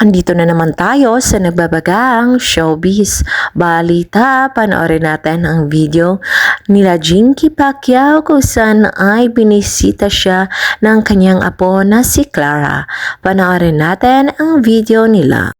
Andito na naman tayo sa nagbabagang showbiz. Balita, panoorin natin ang video nila Jinky Pacquiao kung saan ay binisita siya ng kanyang apo na si Clara. Panoorin natin ang video nila.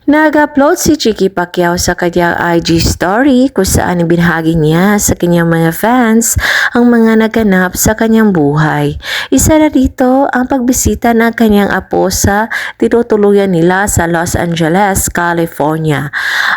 Nag-upload si Chicky Pacquiao sa kanyang IG story kung saan ibinahagi niya sa kanyang mga fans ang mga naganap sa kanyang buhay. Isa na dito ang pagbisita ng kanyang apo sa tinutuluyan nila sa Los Angeles, California.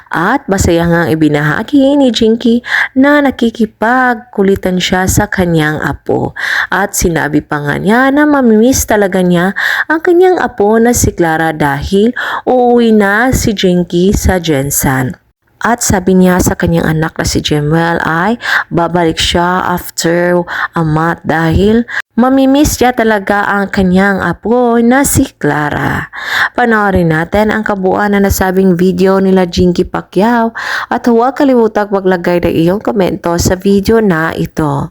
At masaya ngang ibinahagi ni Jinky na nakikipagkulitan siya sa kanyang apo. At sinabi pa nga niya na mamimiss talaga niya ang kanyang apo na si Clara dahil uuwi na si Jinky sa Jensan. At sabi niya sa kanyang anak na si Jemuel ay babalik siya after a month dahil mamimiss niya talaga ang kanyang apo na si Clara. Panoorin natin ang kabuuan na nasabing video nila Jinky Pacquiao at huwag kalimutang maglagay ng iyong komento sa video na ito.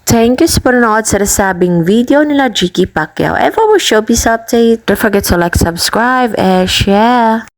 Thank you sa panonood sa nasabing video nila Jiki Pacquiao. And for more showbiz update, don't forget to like, subscribe, and share.